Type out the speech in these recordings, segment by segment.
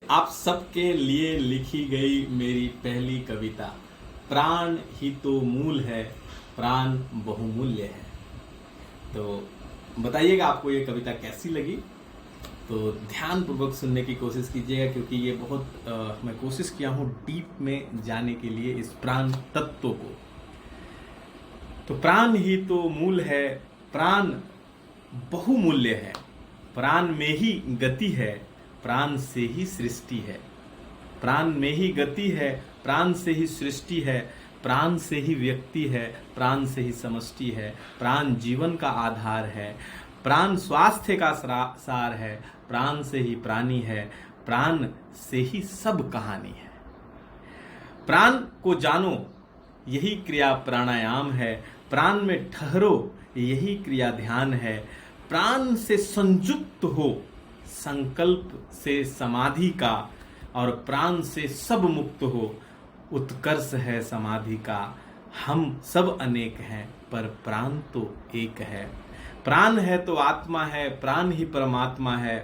आप सबके लिए लिखी गई मेरी पहली कविता। प्राण ही तो मूल है, प्राण बहुमूल्य है। तो बताइएगा आपको ये कविता कैसी लगी। तो ध्यानपूर्वक सुनने की कोशिश कीजिएगा, क्योंकि ये बहुत मैं कोशिश किया हूँ डीप में जाने के लिए इस प्राण तत्व को। तो प्राण ही तो मूल है, प्राण बहुमूल्य है। प्राण में ही गति है, प्राण से ही सृष्टि है। प्राण में ही गति है, प्राण से ही सृष्टि है। प्राण से ही व्यक्ति है, प्राण से ही समष्टि है। प्राण जीवन का आधार है, प्राण स्वास्थ्य का सार है। प्राण से ही प्राणी है, प्राण से ही सब कहानी है। प्राण को जानो, यही क्रिया प्राणायाम है। प्राण में ठहरो, यही क्रिया ध्यान है। प्राण से संयुक्त हो, संकल्प से समाधि का, और प्राण से सब मुक्त हो, उत्कर्ष है समाधि का। हम सब अनेक हैं, पर प्राण तो एक है। प्राण है तो आत्मा है, प्राण ही परमात्मा है।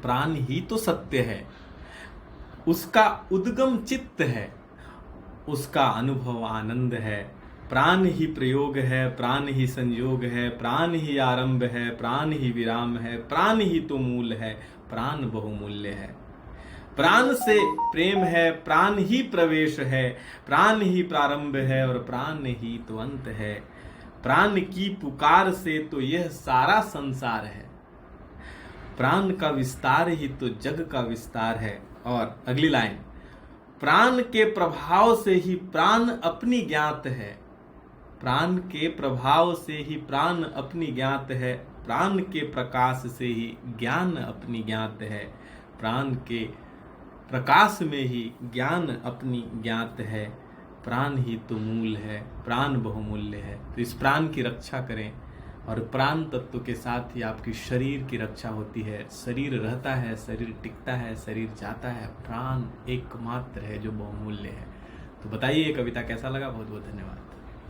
प्राण ही तो सत्य है, उसका उद्गम चित्त है, उसका अनुभव आनंद है। प्राण ही प्रयोग है, प्राण ही संयोग है। प्राण ही आरंभ है, प्राण ही विराम है। प्राण ही तो मूल है, प्राण बहुमूल्य है। प्राण से प्रेम है, प्राण ही प्रवेश है। प्राण ही प्रारंभ है, और प्राण ही तो अंत है। प्राण की पुकार से तो यह सारा संसार है। प्राण का विस्तार ही तो जग का विस्तार है। और अगली लाइन, प्राण के प्रभाव से ही प्राण अपनी ज्ञात है। प्राण के प्रभाव से ही प्राण अपनी ज्ञात है। प्राण के प्रकाश से ही ज्ञान अपनी ज्ञात है। प्राण के प्रकाश में ही ज्ञान अपनी ज्ञात है। प्राण ही तो मूल है, प्राण बहुमूल्य है। तो इस प्राण की रक्षा करें, और प्राण तत्व के साथ ही आपकी शरीर की रक्षा होती है। शरीर रहता है, शरीर टिकता है, शरीर जाता है। प्राण एकमात्र है जो बहुमूल्य है। तो बताइए ये कविता कैसा लगा। बहुत बहुत धन्यवाद।